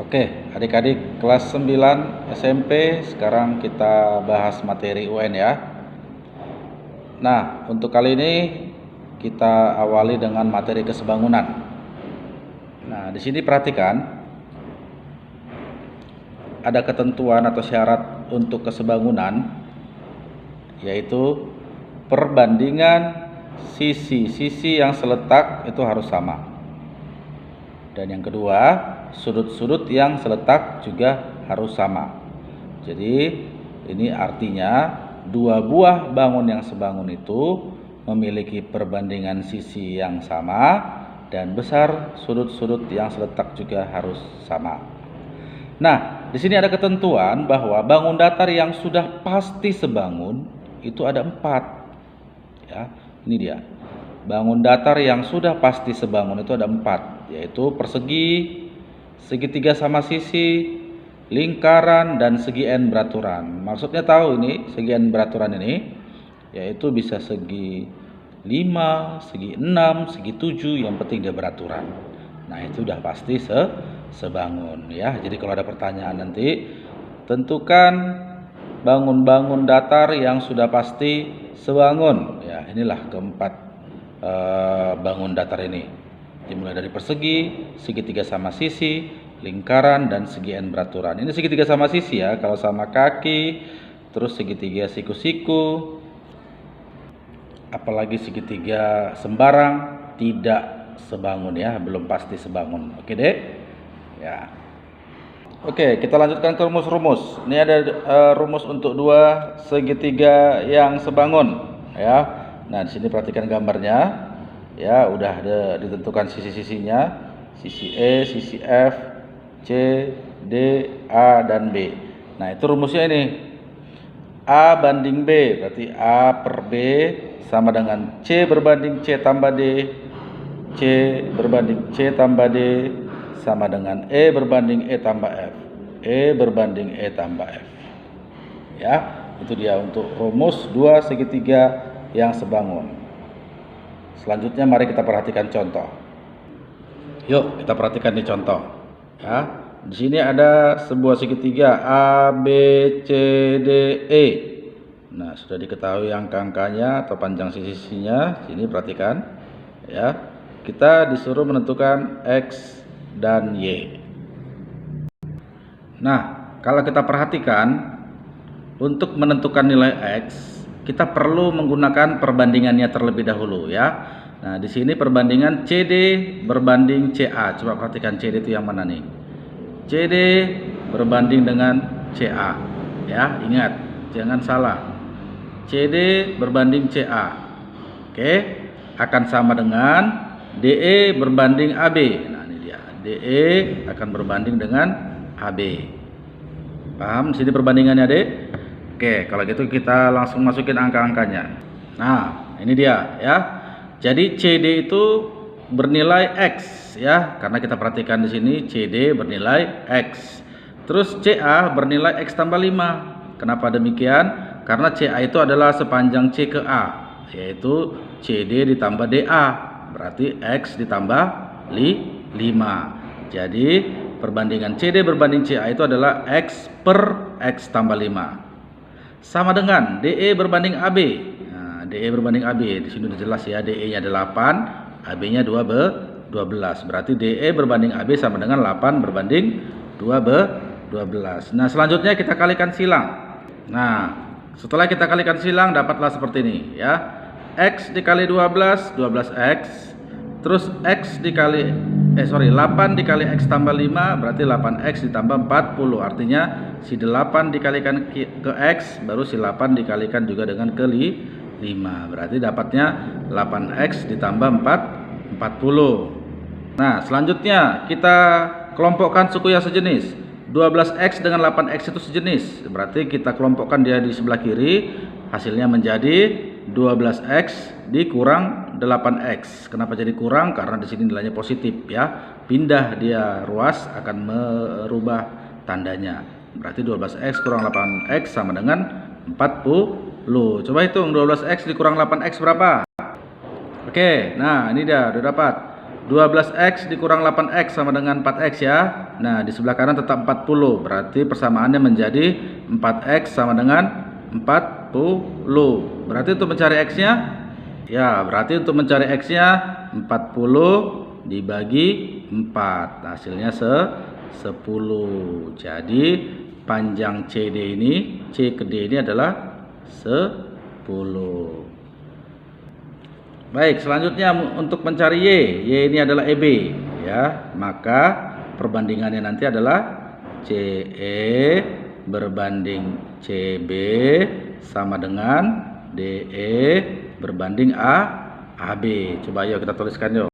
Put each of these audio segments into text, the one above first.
Oke, adik-adik kelas 9 SMP, sekarang kita bahas materi UN ya. Nah, untuk kali ini kita awali dengan materi kesebangunan. Nah, di sini perhatikan ada ketentuan atau syarat untuk kesebangunan, yaitu perbandingan sisi-sisi yang seletak itu harus sama. Dan yang kedua, sudut-sudut yang seletak juga harus sama. Jadi ini artinya dua buah bangun yang sebangun itu memiliki perbandingan sisi yang sama dan besar sudut-sudut yang seletak juga harus sama. Nah, di sini ada ketentuan bahwa bangun datar yang sudah pasti sebangun itu ada 4. Ya, ini dia. Bangun datar yang sudah pasti sebangun itu ada 4, yaitu persegi, segitiga sama sisi, lingkaran, dan segi n beraturan. Maksudnya tahu ini segi n beraturan ini, yaitu bisa segi 5, segi 6, segi 7, yang penting dia beraturan. Nah, itu udah pasti sebangun ya. Jadi kalau ada pertanyaan nanti, tentukan bangun-bangun datar yang sudah pasti sebangun. Ya, inilah keempat bangun datar ini. Dimulai dari persegi, segitiga sama sisi, lingkaran, dan segi n beraturan. Ini segitiga sama sisi ya, kalau sama kaki, terus segitiga siku-siku, apalagi segitiga sembarang tidak sebangun ya, belum pasti sebangun. Oke deh ya. Oke, kita lanjutkan ke rumus-rumus. Ini ada rumus untuk dua segitiga yang sebangun ya. Nah, di sini perhatikan gambarnya. Ya, udah ditentukan sisi-sisinya, sisi E, sisi F, C, D, A, dan B. Nah, itu rumusnya ini. A banding B, berarti A per B sama dengan C berbanding C tambah D, C berbanding C tambah D, sama dengan E berbanding E tambah F, E berbanding E tambah F. Ya, itu dia untuk rumus dua segitiga yang sebangun. Selanjutnya mari kita perhatikan contoh. Yuk kita perhatikan di contoh. Ya, di sini ada sebuah segitiga A, B, C, D, E. Nah, sudah diketahui angka-angkanya atau panjang sisi-sisinya. Sini perhatikan. Ya, kita disuruh menentukan X dan Y. Nah, kalau kita perhatikan untuk menentukan nilai X, kita perlu menggunakan perbandingannya terlebih dahulu ya. Nah, di sini perbandingan CD berbanding CA. Coba perhatikan CD itu yang mana nih? CD berbanding dengan CA. Ya, ingat, jangan salah. CD berbanding CA. Oke, akan sama dengan DE berbanding AB. Nah, ini dia. DE akan berbanding dengan AB. Paham sini perbandingannya, Dek? Oke, kalau gitu kita langsung masukin angka-angkanya. Nah, ini dia ya. Jadi CD itu bernilai X ya, karena kita perhatikan di sini CD bernilai X. Terus CA bernilai X tambah 5. Kenapa demikian? Karena CA itu adalah sepanjang C ke A, yaitu CD ditambah DA, berarti X ditambah 5. Jadi perbandingan CD berbanding CA itu adalah X per X tambah 5. Sama dengan DE berbanding AB. Nah, DE berbanding AB di sini sudah jelas ya, DE-nya 8, AB-nya 12. Berarti DE berbanding AB sama dengan 8 berbanding 12. Nah, selanjutnya kita kalikan silang. Nah, setelah kita kalikan silang dapatlah seperti ini ya. X dikali 12, 12X. Terus X dikali 8 dikali X tambah 5 berarti 8X ditambah 40. Artinya si 8 dikalikan ke X baru si 8 dikalikan juga dengan ke 5. Berarti dapatnya 8X ditambah 40. Nah, selanjutnya kita kelompokkan suku yang sejenis. 12X dengan 8X itu sejenis. Berarti kita kelompokkan dia di sebelah kiri. Hasilnya menjadi 12X dikurang 8X. Kenapa jadi kurang? Karena di sini nilainya positif ya. Pindah dia ruas akan merubah tandanya. Berarti 12X kurang 8X sama dengan 40. Coba hitung 12X dikurang 8X berapa? Oke, nah ini dia udah dapat. 12x dikurang 8x sama dengan 4x ya. Nah, di sebelah kanan tetap 40. Berarti persamaannya menjadi 4x sama dengan 40. Berarti untuk mencari x-nya, ya berarti untuk mencari x-nya 40 dibagi 4. Hasilnya 10. Jadi panjang CD ini, C ke D ini adalah 10. Baik, selanjutnya untuk mencari Y ini adalah EB ya. Maka perbandingannya nanti adalah CE berbanding CB sama dengan DE berbanding AB. Coba yuk kita tuliskan yuk.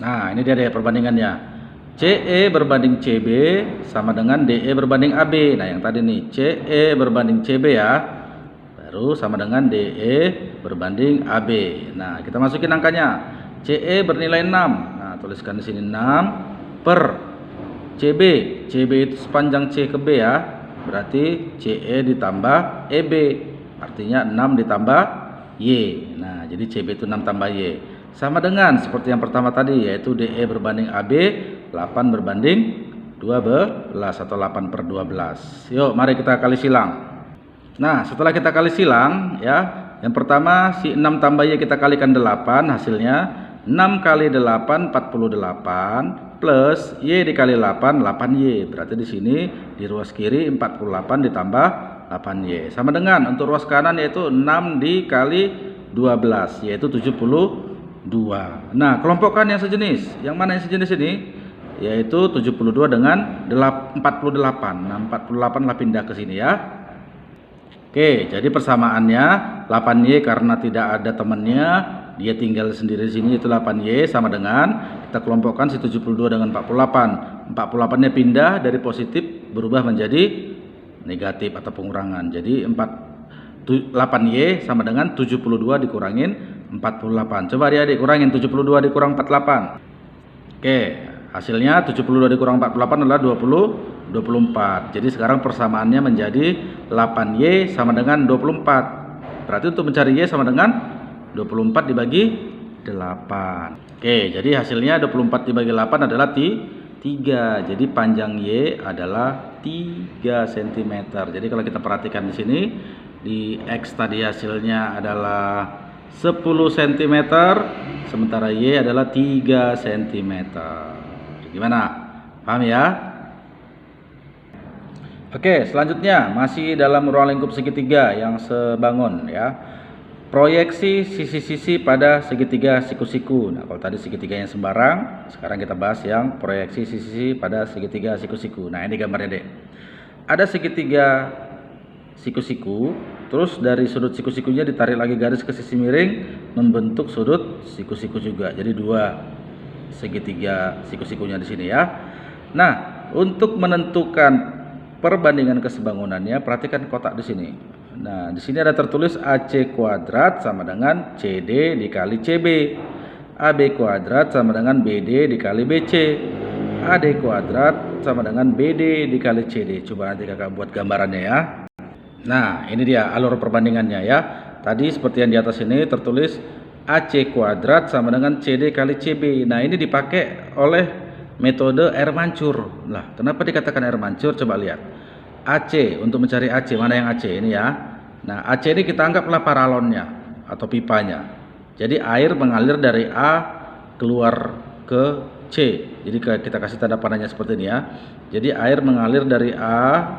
Nah, ini dia deh perbandingannya. CE berbanding CB sama dengan DE berbanding AB. Nah, yang tadi nih CE berbanding CB ya. Baru sama dengan DE berbanding AB. Nah, kita masukin angkanya. CE bernilai 6. Nah, tuliskan di sini 6 per CB. CB itu sepanjang C ke B ya. Berarti CE ditambah EB. Artinya 6 ditambah Y. Nah, jadi CB itu 6 tambah Y. Sama dengan seperti yang pertama tadi, yaitu DE berbanding AB 8 berbanding 12 atau 8 per 12. Yuk, mari kita kali silang. Nah, setelah kita kali silang ya, yang pertama si 6 tambah Y kita kalikan 8, hasilnya 6 kali 8 48 plus Y dikali 8 8Y. Berarti di sini di ruas kiri 48 ditambah 8Y. Sama dengan untuk ruas kanan yaitu 6 dikali 12 yaitu 72. Nah, kelompokkan yang sejenis. Yang mana yang sejenis ini? Yaitu 72 dengan 48. Nah, 48 lah pindah ke sini ya. Oke, jadi persamaannya 8Y karena tidak ada temannya, dia tinggal sendiri di sini, itu 8Y sama dengan kita kelompokkan si 72 dengan 48. 48-nya pindah dari positif berubah menjadi negatif atau pengurangan. Jadi 8Y sama dengan 72 dikurangin 48. Coba dia dikurangin 72 dikurang 48. Oke, hasilnya 72 dikurang 48 adalah 24. Jadi sekarang persamaannya menjadi 8Y sama dengan 24. Berarti untuk mencari Y sama dengan 24 dibagi 8. Oke, jadi hasilnya 24 dibagi 8 adalah 3. Jadi panjang Y adalah 3 cm. Jadi kalau kita perhatikan di sini, di X tadi hasilnya adalah 10 cm, sementara Y adalah 3 cm. Gimana? Paham ya? Oke, selanjutnya masih dalam ruang lingkup segitiga yang sebangun ya. Proyeksi sisi-sisi pada segitiga siku-siku. Nah, kalau tadi segitiganya sembarang, sekarang kita bahas yang proyeksi sisi-sisi pada segitiga siku-siku. Nah, ini gambarnya deh. Ada segitiga siku-siku, terus dari sudut siku-sikunya ditarik lagi garis ke sisi miring, membentuk sudut siku-siku juga. Jadi dua segitiga siku-sikunya di sini ya. Nah, untuk menentukan perbandingan kesebangunannya, perhatikan kotak di sini. Nah, di sini ada tertulis AC kuadrat sama dengan CD dikali CB. AB kuadrat sama dengan BD dikali BC. AD kuadrat sama dengan BD dikali CD. Coba nanti kakak buat gambarannya ya. Nah, ini dia alur perbandingannya ya. Tadi seperti yang di atas ini tertulis AC kuadrat sama dengan CD kali CB. Nah, ini dipakai oleh metode air mancur. Lah, kenapa dikatakan air mancur? Coba lihat. AC, untuk mencari AC, mana yang AC ini ya. Nah, AC ini kita anggaplah paralonnya atau pipanya. Jadi air mengalir dari A keluar ke C. Jadi kita kasih tanda panahnya seperti ini ya. Jadi air mengalir dari A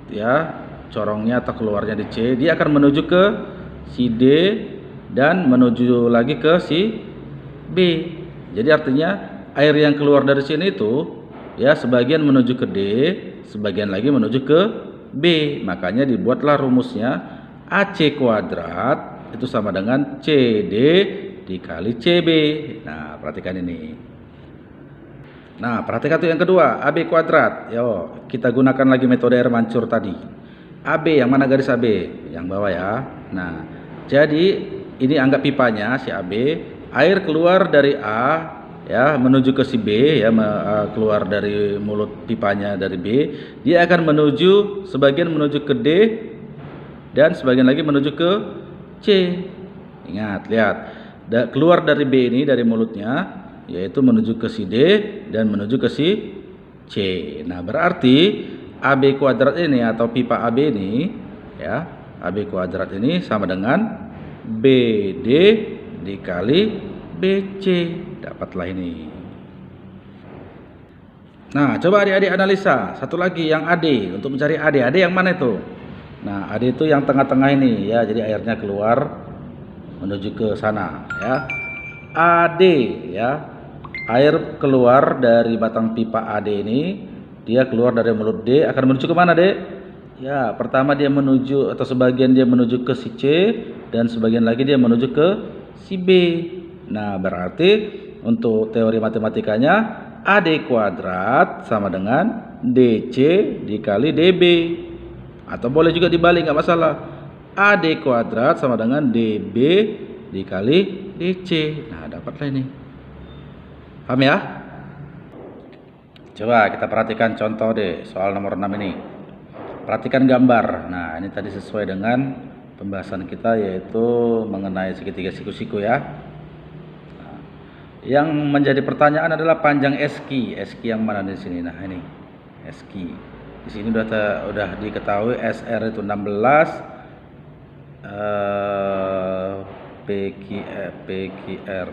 ya, corongnya atau keluarnya di C, dia akan menuju ke si D dan menuju lagi ke si B. Jadi artinya air yang keluar dari sini itu ya sebagian menuju ke D, sebagian lagi menuju ke B. Makanya dibuatlah rumusnya AC kuadrat itu sama dengan CD dikali CB. Nah, perhatikan ini. Nah, perhatikan tuh yang kedua, AB kuadrat. Yo, kita gunakan lagi metode air mancur tadi. AB yang mana garis AB? Yang bawah ya. Nah, jadi ini anggap pipanya si AB, air keluar dari A ya menuju ke si B ya, keluar dari mulut pipanya dari B, dia akan menuju sebagian menuju ke D dan sebagian lagi menuju ke C. Ingat, lihat, keluar dari B ini dari mulutnya yaitu menuju ke si D dan menuju ke si C. Nah, berarti AB kuadrat ini atau pipa AB ini, ya, AB kuadrat ini sama dengan BD dikali BC. Dapatlah ini. Nah, coba adik-adik analisa. Satu lagi yang AD, untuk mencari AD. AD yang mana itu? Nah, AD itu yang tengah-tengah ini, ya. Jadi airnya keluar menuju ke sana, ya. AD, ya. Air keluar dari batang pipa AD ini, dia keluar dari mulut D, akan menuju ke mana, Dek? Ya, pertama dia menuju, atau sebagian dia menuju ke si C, dan sebagian lagi dia menuju ke si B. Nah, berarti untuk teori matematikanya AD kuadrat sama dengan DC dikali DB. Atau boleh juga dibalik, nggak masalah. AD kuadrat sama dengan DB dikali DC. Nah, dapatlah ini. Paham ya? Coba kita perhatikan contoh deh, soal nomor 6 ini. Perhatikan gambar. Nah, ini tadi sesuai dengan pembahasan kita, yaitu mengenai segitiga siku-siku, ya. Yang menjadi pertanyaan adalah panjang SQ. SQ yang mana di sini? Nah, ini SQ. Di sini udah diketahui SR itu 16, PQR,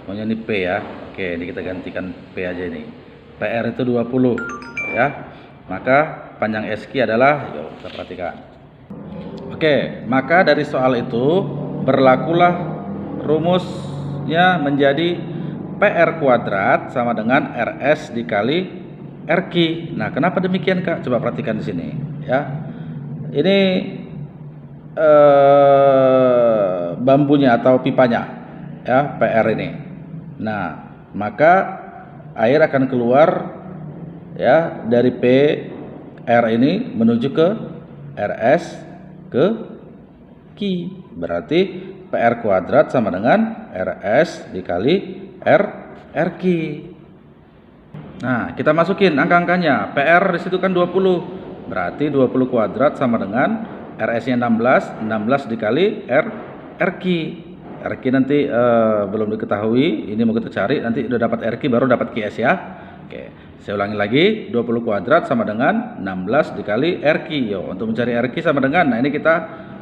maunya ini P, ya. Oke, ini kita gantikan P aja ini. PR itu 20, ya. Maka panjang SQ adalah, yuk kita perhatikan. Oke, maka dari soal itu berlakulah rumusnya menjadi PR kuadrat sama dengan RS dikali RQ. Nah, kenapa demikian, Kak? Coba perhatikan di sini, ya. Ini bambunya atau pipanya, ya, PR ini. Nah, maka air akan keluar, ya, dari PR ini menuju ke RS ke Q. Berarti PR kuadrat sama dengan RS dikali RQ. Nah, kita masukin angka-angkanya. PR di situ kan 20. Berarti 20 kuadrat sama dengan RS-nya 16 dikali RQ. RQ nanti belum diketahui, ini mau kita cari, nanti udah dapat RQ baru dapat QS, ya. Oke, saya ulangi lagi, 20 kuadrat sama dengan 16 dikali RQ. Yo, untuk mencari RQ sama dengan, nah ini kita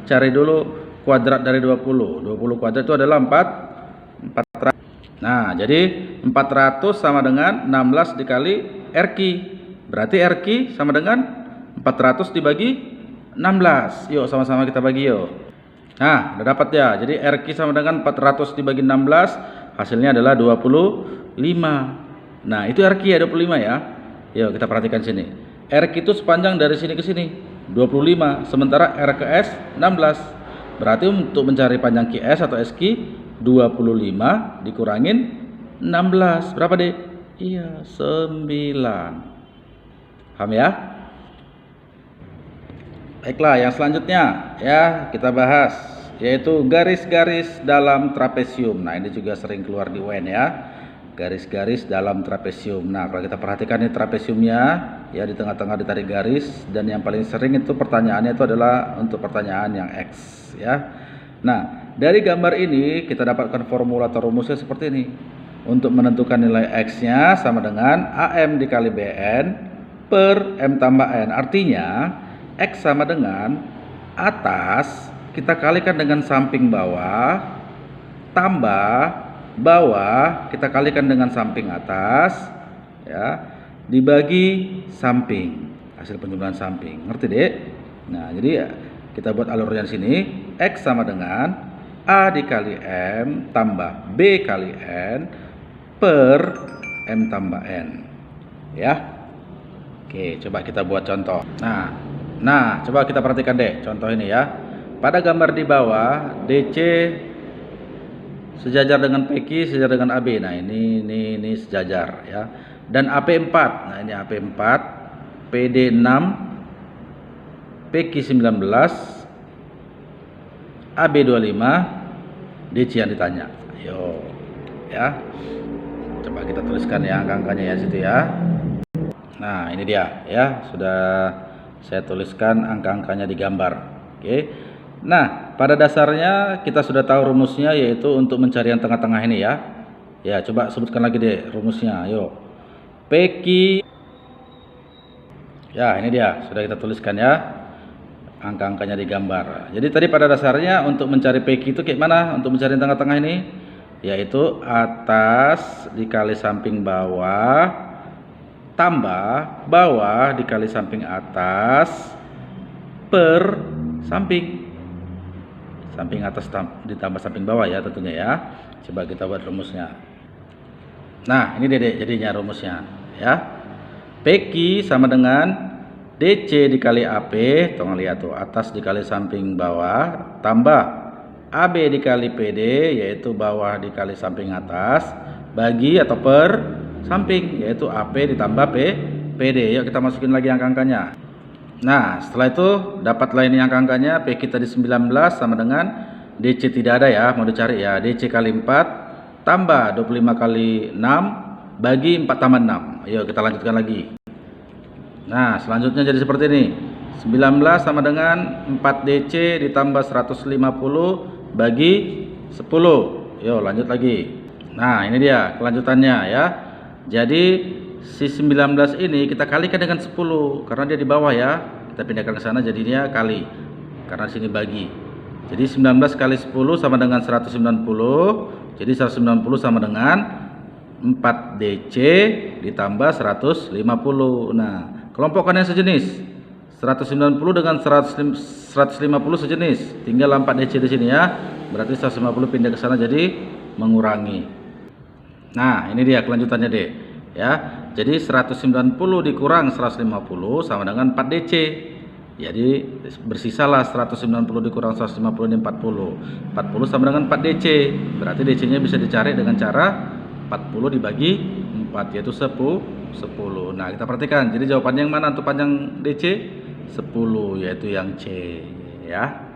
cari dulu kuadrat dari 20. 20 kuadrat itu adalah 400. Nah, jadi 400 sama dengan 16 dikali RQ. Berarti RQ sama dengan 400 dibagi 16. Yuk, sama-sama kita bagi, yuk. Nah, udah dapat ya. Jadi RQ sama dengan 400 dibagi 16, hasilnya adalah 25. Nah, itu RQ ya, 25, ya. Yuk, kita perhatikan sini. RQ itu sepanjang dari sini ke sini 25, sementara R ke S 16. Berarti untuk mencari panjang QS atau SQ, 25 dikurangin 16. Berapa, Dek? Iya, 9. Paham ya? Baiklah, yang selanjutnya, ya, kita bahas, yaitu garis-garis dalam trapesium. Nah, ini juga sering keluar di UN, ya. Garis-garis dalam trapesium. Nah, kalau kita perhatikan ini trapesiumnya, ya, di tengah-tengah ditarik garis, dan yang paling sering itu pertanyaannya itu adalah untuk pertanyaan yang X, ya. Nah, dari gambar ini kita dapatkan formula atau rumusnya seperti ini. Untuk menentukan nilai X-nya sama dengan AM dikali BN per M tambah N. Artinya X sama dengan atas kita kalikan dengan samping bawah, tambah bawah kita kalikan dengan samping atas, ya, dibagi samping, hasil penjumlahan samping. Ngerti, Dek? Nah, jadi kita buat alurnya di sini. X sama dengan A dikali M tambah B kali N per M tambah N, ya. Oke, coba kita buat contoh. Nah, coba kita perhatikan deh contoh ini, ya. Pada gambar di bawah, DC sejajar dengan PQ, sejajar dengan AB. Nah, ini sejajar, ya. Dan AP4. Nah, ini AP4, PD6, PQ19, AB25, DC yang ditanya. Ayo, ya. Coba kita tuliskan ya angka-angkanya ya situ, ya. Nah, ini dia, ya. Sudah saya tuliskan angka-angkanya di gambar. Oke. Nah, pada dasarnya kita sudah tahu rumusnya, yaitu untuk mencari yang tengah-tengah ini, ya. Ya, coba sebutkan lagi deh rumusnya. Ayo. PQ. Ya, ini dia. Sudah kita tuliskan ya. Angka-angkanya digambar. Jadi tadi pada dasarnya untuk mencari PQ itu kayak mana? Untuk mencari tengah-tengah ini, yaitu atas dikali samping bawah tambah bawah dikali samping atas per samping. Samping atas ditambah samping bawah ya tentunya ya. Coba kita buat rumusnya. Nah, ini Dedek jadinya rumusnya ya. PQ sama dengan DC dikali AP, tolong lihat tuh, atas dikali samping bawah tambah AB dikali PD, yaitu bawah dikali samping atas, bagi atau per samping, yaitu AP ditambah PD. Yuk kita masukin lagi angka-angkanya. Nah, setelah itu dapatlah ini angka-angkanya. PQ tadi 19 sama dengan DC tidak ada ya, mau dicari ya. DC kali 4 tambah 25 kali 6 bagi 4 tambah 6. Ayo kita lanjutkan lagi. Nah, selanjutnya jadi seperti ini. 19 sama dengan 4DC ditambah 150 bagi 10. Yuk lanjut lagi. Nah, ini dia kelanjutannya ya. Jadi si 19 ini kita kalikan dengan 10 karena dia di bawah ya. Kita pindahkan ke sana jadinya kali. Karena sini bagi. Jadi 19 kali 10 sama dengan 190. Jadi 190 sama dengan 4DC ditambah 150. Nah, kelompokkan yang sejenis. 190 dengan 150 sejenis. Tinggal 4DC di sini ya. Berarti 150 pindah ke sana jadi mengurangi. Nah, ini dia kelanjutannya deh. Ya. Jadi 190 dikurang 150 sama dengan 4DC. Jadi bersisalah 190 dikurang 150 ini 40. 40 sama dengan 4DC. Berarti DC-nya bisa dicari dengan cara 40 dibagi 4 yaitu 10. Nah, kita perhatikan. Jadi jawabannya yang mana untuk panjang DC? 10 yaitu yang C ya.